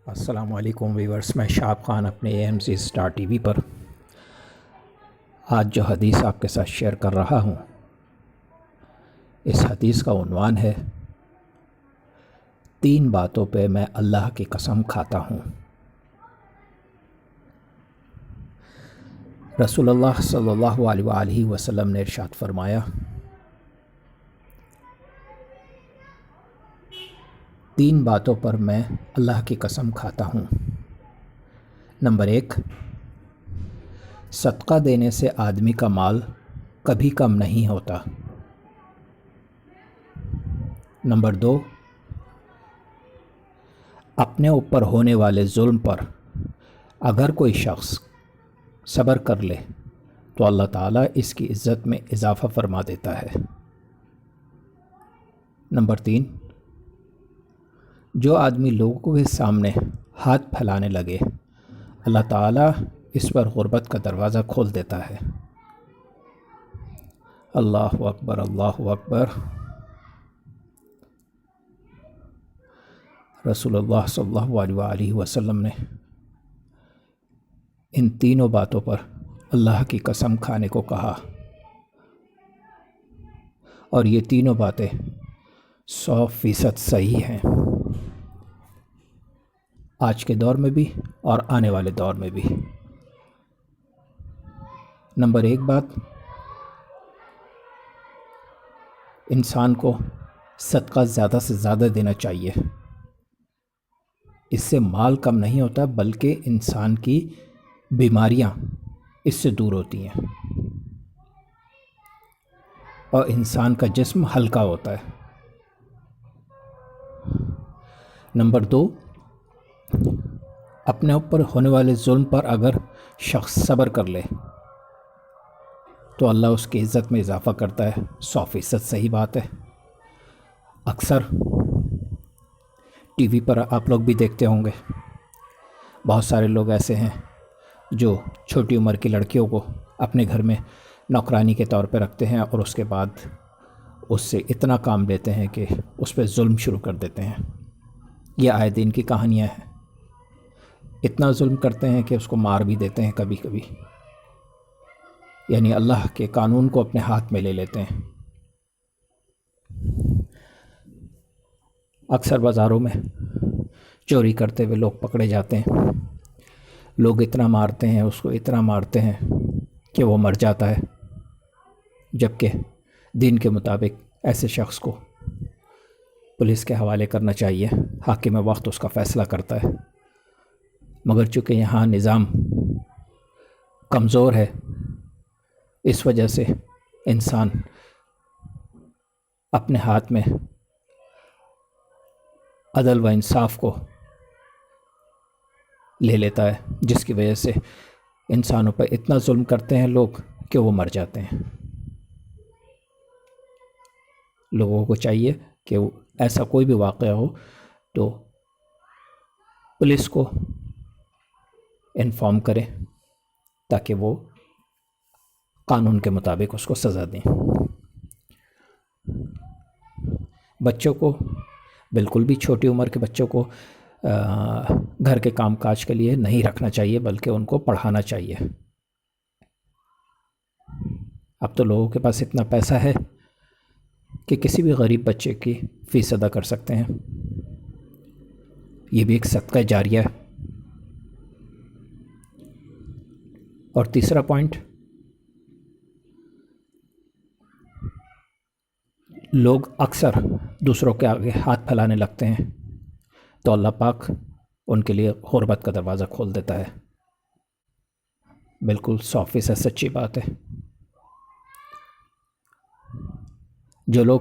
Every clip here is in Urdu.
السلام علیکم ویورز، میں شہاب خان اپنے AMC اسٹار ٹی وی پر آج جو حدیث آپ کے ساتھ شیئر کر رہا ہوں، اس حدیث کا عنوان ہے 3 باتوں پہ میں اللہ کی قسم کھاتا ہوں۔ رسول اللہ صلی اللہ علیہ وآلہ وسلم نے ارشاد فرمایا، 3 باتوں پر میں اللہ کی قسم کھاتا ہوں۔ نمبر 1، صدقہ دینے سے آدمی کا مال کبھی کم نہیں ہوتا۔ نمبر 2، اپنے اوپر ہونے والے ظلم پر اگر کوئی شخص صبر کر لے تو اللہ تعالیٰ اس کی عزت میں اضافہ فرما دیتا ہے۔ نمبر 3، جو آدمی لوگوں کے سامنے ہاتھ پھیلانے لگے اللہ تعالیٰ اس پر غربت کا دروازہ کھول دیتا ہے۔ اللہ اکبر، اللہ اکبر۔ رسول اللہ صلی اللہ علیہ وآلہ وسلم نے ان تینوں باتوں پر اللہ کی قسم کھانے کو کہا، اور یہ تینوں باتیں 100% صحیح ہیں، آج کے دور میں بھی اور آنے والے دور میں بھی۔ نمبر 1 بات، انسان کو صدقہ زیادہ سے زیادہ دینا چاہیے۔ اس سے مال کم نہیں ہوتا بلکہ انسان کی بیماریاں اس سے دور ہوتی ہیں اور انسان کا جسم ہلکا ہوتا ہے۔ نمبر 2، اپنے اوپر ہونے والے ظلم پر اگر شخص صبر کر لے تو اللہ اس کی عزت میں اضافہ کرتا ہے۔ 100% صحیح بات ہے۔ اکثر ٹی وی پر آپ لوگ بھی دیکھتے ہوں گے، بہت سارے لوگ ایسے ہیں جو چھوٹی عمر کی لڑکیوں کو اپنے گھر میں نوکرانی کے طور پہ رکھتے ہیں اور اس کے بعد اس سے اتنا کام لیتے ہیں کہ اس پہ ظلم شروع کر دیتے ہیں۔ یہ آئے دن کی کہانیاں ہیں۔ اتنا ظلم کرتے ہیں کہ اس کو مار بھی دیتے ہیں کبھی کبھی، یعنی اللہ کے قانون کو اپنے ہاتھ میں لے لیتے ہیں۔ اکثر بازاروں میں چوری کرتے ہوئے لوگ پکڑے جاتے ہیں، لوگ اتنا مارتے ہیں، اس کو اتنا مارتے ہیں کہ وہ مر جاتا ہے، جبکہ دین کے مطابق ایسے شخص کو پولیس کے حوالے کرنا چاہیے، حاکم وقت اس کا فیصلہ کرتا ہے۔ مگر چونکہ یہاں نظام کمزور ہے، اس وجہ سے انسان اپنے ہاتھ میں عدل و انصاف کو لے لیتا ہے، جس کی وجہ سے انسانوں پر اتنا ظلم کرتے ہیں لوگ کہ وہ مر جاتے ہیں۔ لوگوں کو چاہیے کہ ایسا کوئی بھی واقعہ ہو تو پولیس کو انفارم کریں تاکہ وہ قانون کے مطابق اس کو سزا دیں۔ بچوں کو بالکل بھی، چھوٹی عمر کے بچوں کو گھر کے کام کاج کے لیے نہیں رکھنا چاہیے بلکہ ان کو پڑھانا چاہیے۔ اب تو لوگوں کے پاس اتنا پیسہ ہے کہ کسی بھی غریب بچے کی فیس ادا کر سکتے ہیں۔ یہ بھی ایک صدقہ جاریہ ہے۔ اور تیسرا پوائنٹ، لوگ اکثر دوسروں کے آگے ہاتھ پھیلانے لگتے ہیں تو اللہ پاک ان کے لیے غربت کا دروازہ کھول دیتا ہے۔ بالکل 100% سچی بات ہے۔ جو لوگ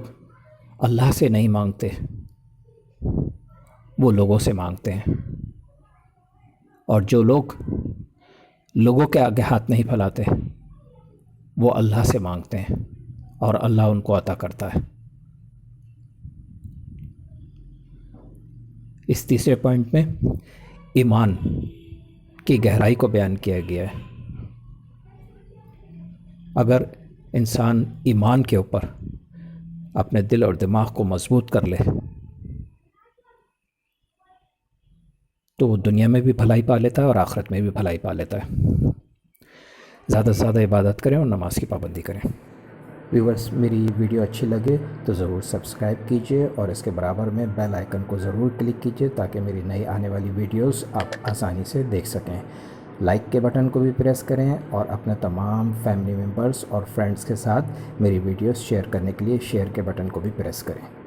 اللہ سے نہیں مانگتے وہ لوگوں سے مانگتے ہیں، اور جو لوگ لوگوں کے آگے ہاتھ نہیں پھیلاتے وہ اللہ سے مانگتے ہیں اور اللہ ان کو عطا کرتا ہے۔ اس تیسرے پوائنٹ میں ایمان کی گہرائی کو بیان کیا گیا ہے۔ اگر انسان ایمان کے اوپر اپنے دل اور دماغ کو مضبوط کر لے تو وہ دنیا میں بھی بھلائی پا لیتا ہے اور آخرت میں بھی بھلائی پا لیتا ہے۔ زیادہ سے زیادہ عبادت کریں اور نماز کی پابندی کریں۔ ویورز، میری ویڈیو اچھی لگے تو ضرور سبسکرائب کیجئے اور اس کے برابر میں بیل آئیکن کو ضرور کلک کیجئے تاکہ میری نئی آنے والی ویڈیوز آپ آسانی سے دیکھ سکیں۔ لائک کے بٹن کو بھی پریس کریں اور اپنے تمام فیملی ممبرز اور فرینڈز کے ساتھ میری ویڈیوز شیئر کرنے کے لیے شیئر کے بٹن کو بھی پریس کریں۔